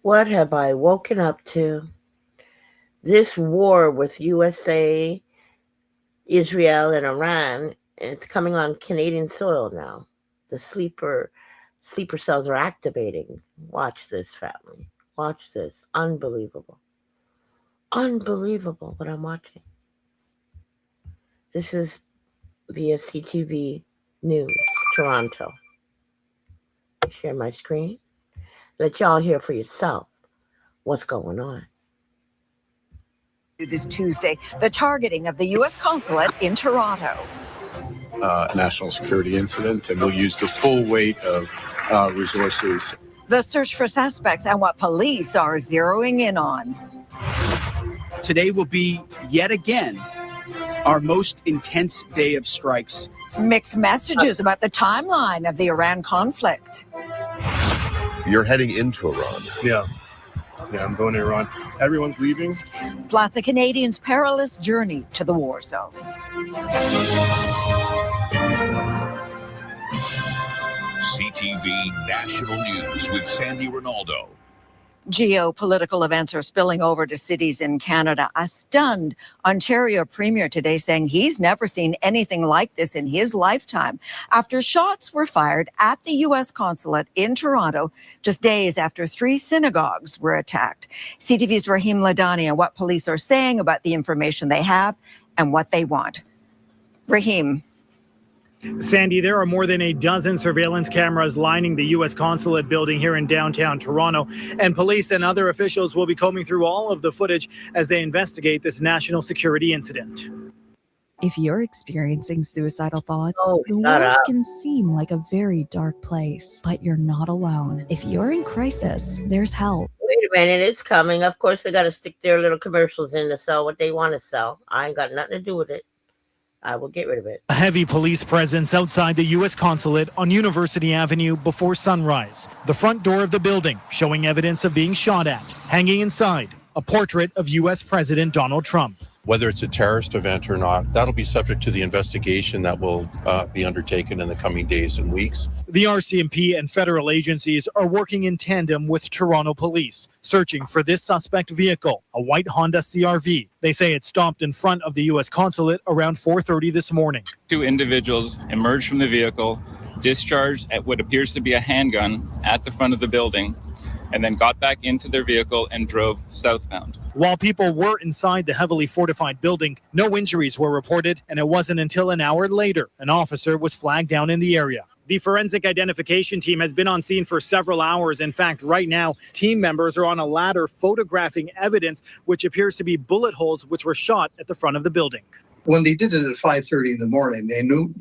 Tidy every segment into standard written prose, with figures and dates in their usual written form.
What have I woken up to? This war with U.S.A, Israel, and Iran, it's coming on Canadian soil now. The sleeper cells are activating. Watch this, family. Watch this. Unbelievable. Unbelievable what I'm watching. This is via CTV News, Toronto. Share my screen. Let y'all hear for yourself what's going on. This Tuesday, the targeting of the U.S. Consulate in Toronto. National security incident, and we'll use the full weight of resources. The search for suspects and what police are zeroing in on. Today will be, yet again, our most intense day of strikes. Mixed messages about the timeline of the Iran conflict. You're heading into Iran. Yeah, I'm going to Iran. Everyone's leaving. Plus, a Canadian's perilous journey to the war zone. CTV National News with Sandy Ronaldo. Geopolitical events are spilling over to cities in Canada. A stunned Ontario Premier today saying he's never seen anything like this in his lifetime after shots were fired at the U.S. Consulate in Toronto just days after 3 synagogues were attacked. CTV's Rahim Ladani and what police are saying about the information they have and what they want. Rahim. Sandy, there are more than a dozen surveillance cameras lining the U.S. Consulate building here in downtown Toronto, and police and other officials will be combing through all of the footage as they investigate this national security incident. If you're experiencing suicidal thoughts, the world can seem like a very dark place, but you're not alone. If you're in crisis, there's help. Wait a minute, it's coming. Of course, they got to stick their little commercials in to sell what they want to sell. I ain't got nothing to do with it. I will get rid of it. A heavy police presence outside the U.S. Consulate on University Avenue before sunrise. The front door of the building showing evidence of being shot at. Hanging inside, a portrait of U.S. President Donald Trump. Whether it's a terrorist event or not, that'll be subject to the investigation that will be undertaken in the coming days and weeks. The RCMP and federal agencies are working in tandem with Toronto Police, searching for this suspect vehicle, a white Honda CRV. They say it stopped in front of the U.S. Consulate around 4:30 this morning. 2 individuals emerged from the vehicle, discharged at what appears to be a handgun at the front of the building, and then got back into their vehicle and drove southbound. While people were inside the heavily fortified building, no injuries were reported, and it wasn't until an hour later an officer was flagged down in the area. The forensic identification team has been on scene for several hours. In fact, right now, team members are on a ladder photographing evidence which appears to be bullet holes which were shot at the front of the building. When they did it at 5:30 in the morning, they knew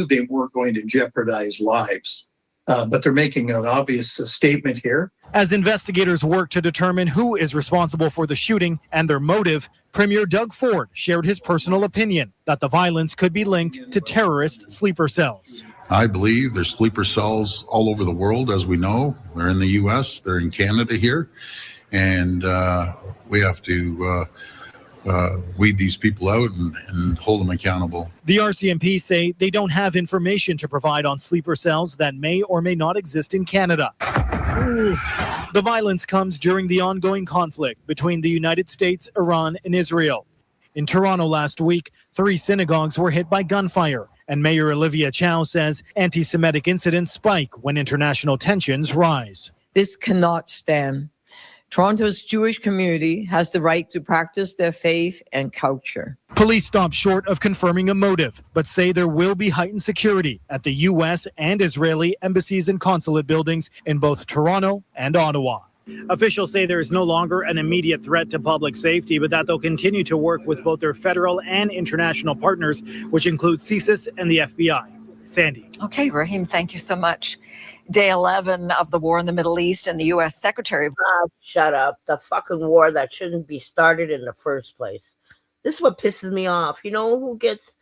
they weren't going to jeopardize lives. But they're making an obvious statement here. As investigators work to determine who is responsible for the shooting and their motive, Premier Doug Ford shared his personal opinion that the violence could be linked to terrorist sleeper cells. I believe there's sleeper cells all over the world, as we know. They're in the U.S., they're in Canada here, and we have to weed these people out and hold them accountable. The RCMP say they don't have information to provide on sleeper cells that may or may not exist in Canada. The violence comes during the ongoing conflict between the United States, Iran, and Israel. In Toronto last week, 3 synagogues were hit by gunfire, and Mayor Olivia Chow says anti-Semitic incidents spike when international tensions rise. This cannot stand. Toronto's Jewish community has the right to practice their faith and culture. Police stopped short of confirming a motive, but say there will be heightened security at the U.S. and Israeli embassies and consulate buildings in both Toronto and Ottawa. Officials say there is no longer an immediate threat to public safety, but that they'll continue to work with both their federal and international partners, which include CSIS and the FBI. Sandy. Okay, Rahim, thank you so much. Day 11 of the war in the Middle East, and the U.S. Secretary. Shut up. The fucking war that shouldn't be started in the first place. This is what pisses me off. You know who gets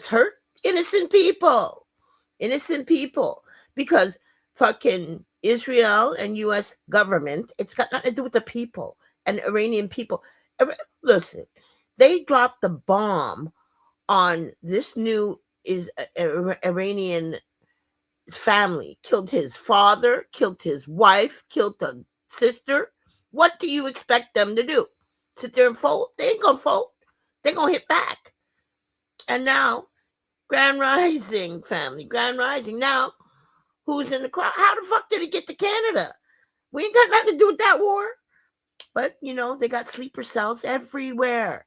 hurt? Innocent people. Innocent people. Because fucking Israel and U.S. government, it's got nothing to do with the people and Iranian people. Listen, they dropped the bomb on this new Iranian family, killed his father, killed his wife, killed the sister. What do you expect them to do? Sit there and fold? They ain't gonna fold. They're gonna hit back. And now, Grand Rising, family, Grand Rising. Now, who's in the crowd? How the fuck did it get to Canada? We ain't got nothing to do with that war. But, they got sleeper cells everywhere.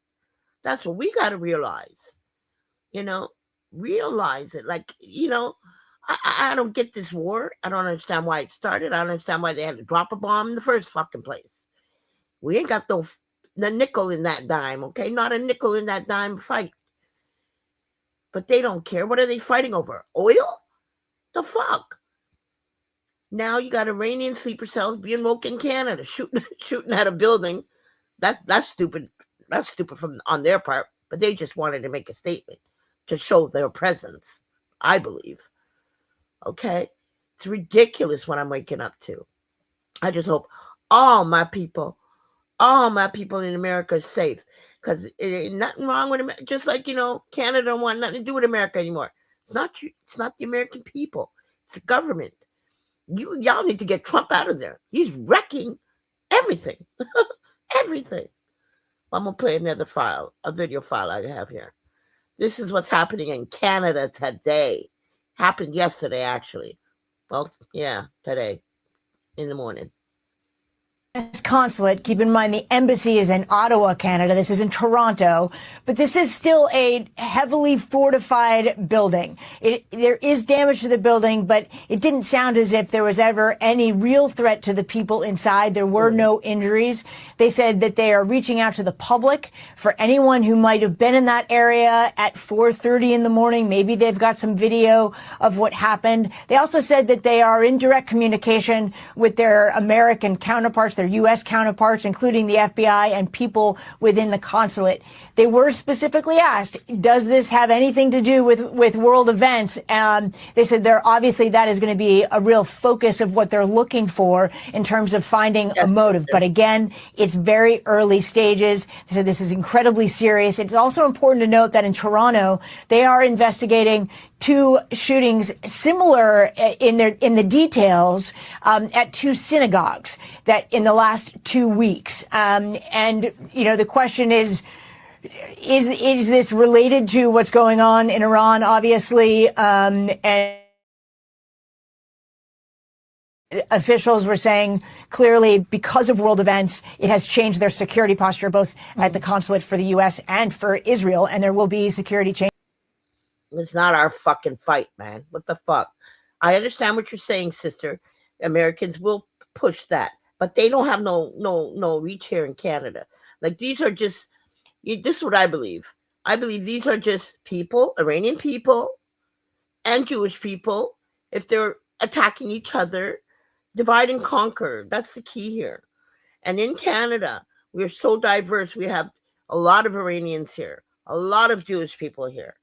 That's what we got to realize. Realize it. Like, I don't get this war. I don't understand why it started. I don't understand why they had to drop a bomb in the first fucking place. We ain't got the nickel in that dime, okay? Not a nickel in that dime fight. But they don't care. What are they fighting over? Oil? The fuck? Now you got Iranian sleeper cells being woke in Canada, shooting at a building. That's stupid. That's stupid on their part. But they just wanted to make a statement to show their presence, I believe. Okay? It's ridiculous what I'm waking up to. I just hope all my people in America is safe. Because it ain't nothing wrong with America. Just like, Canada don't want nothing to do with America anymore. It's not the American people. It's the government. Y'all need to get Trump out of there. He's wrecking everything. Everything. I'm going to play a video file I have here. This is what's happening in Canada today. Happened yesterday, actually. Well, yeah, today in the morning. Consulate. Keep in mind the embassy is in Ottawa, Canada. This is in Toronto, but this is still a heavily fortified building. There is damage to the building, but it didn't sound as if there was ever any real threat to the people inside. There were no injuries. They said that they are reaching out to the public for anyone who might have been in that area at 4:30 in the morning. Maybe they've got some video of what happened. They also said that they are in direct communication with their American counterparts, their U.S. counterparts, including the FBI and people within the consulate. They were specifically asked, does this have anything to do with world events? They said obviously that is going to be a real focus of what they're looking for in terms of finding a motive. But again, it's very early stages. They said this is incredibly serious. It's also important to note that in Toronto, they are investigating two shootings similar in the details at two synagogues that in the last 2 weeks. The question is this related to what's going on in Iran? Obviously, and officials were saying clearly because of world events, it has changed their security posture, both at the consulate for the U.S. and for Israel, and there will be security change. It's not our fucking fight, man. What the fuck? I understand what you're saying, sister. Americans will push that, but they don't have no reach here in Canada. Like, these are just, this is what I believe. I believe these are just people, Iranian people and Jewish people. If they're attacking each other, divide and conquer. That's the key here. And in Canada, we're so diverse. We have a lot of Iranians here, a lot of Jewish people here.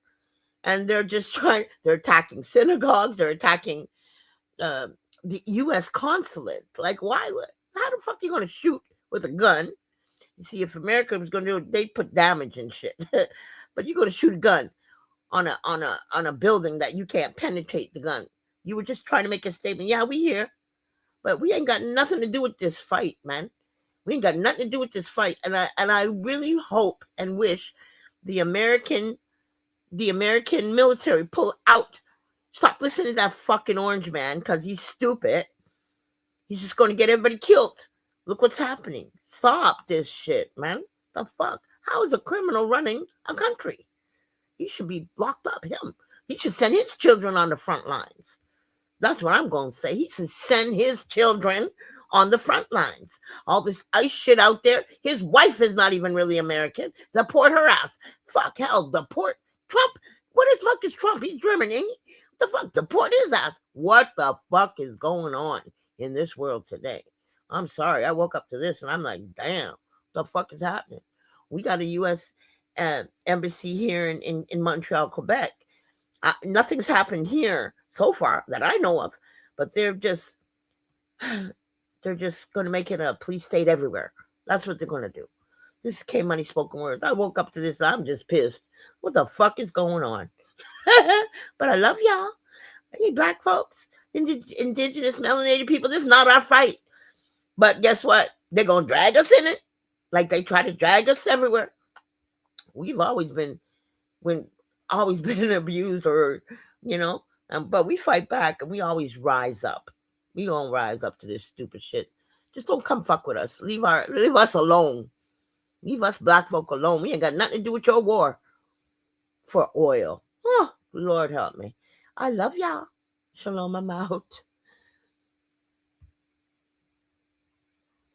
And they're just they're attacking synagogues. They're attacking the U.S. consulate. Like, why? How the fuck are you going to shoot with a gun? You see, if America was going to do it, they'd put damage and shit. But you're going to shoot a gun on a building that you can't penetrate the gun. You were just trying to make a statement. Yeah, we here. But we ain't got nothing to do with this fight, man. We ain't got nothing to do with this fight. And I really hope and wish the American military pull out. Stop listening to that fucking orange man, because he's stupid. He's just going to get everybody killed. Look what's happening. Stop this shit, man. The fuck? How is a criminal running a country? He should be locked up, him. He should send his children on the front lines. That's what I'm going to say. He should send his children on the front lines. All this ICE shit out there. His wife is not even really American. Deport her ass. Fuck, hell, deport Trump. What the fuck is Trump? He's German, ain't he? What the fuck? Deport his ass. What the fuck is going on in this world today? I'm sorry. I woke up to this and I'm like, damn, what the fuck is happening? We got a U.S. embassy here in Montreal, Quebec. Nothing's happened here so far that I know of, but they're just going to make it a police state everywhere. That's what they're going to do. This is K-Money Spoken Words. I woke up to this and I'm just pissed. What the fuck is going on? But I love y'all. Hey, black folks, indigenous, melanated people, this is not our fight. But guess what? They're going to drag us in it like they try to drag us everywhere. We've always been abused or, but we fight back and we always rise up. We going to rise up to this stupid shit. Just don't come fuck with us. Leave us alone. Leave us black folk alone. We ain't got nothing to do with your war for oil. Oh, Lord help me. I love y'all. Shalom, I'm out.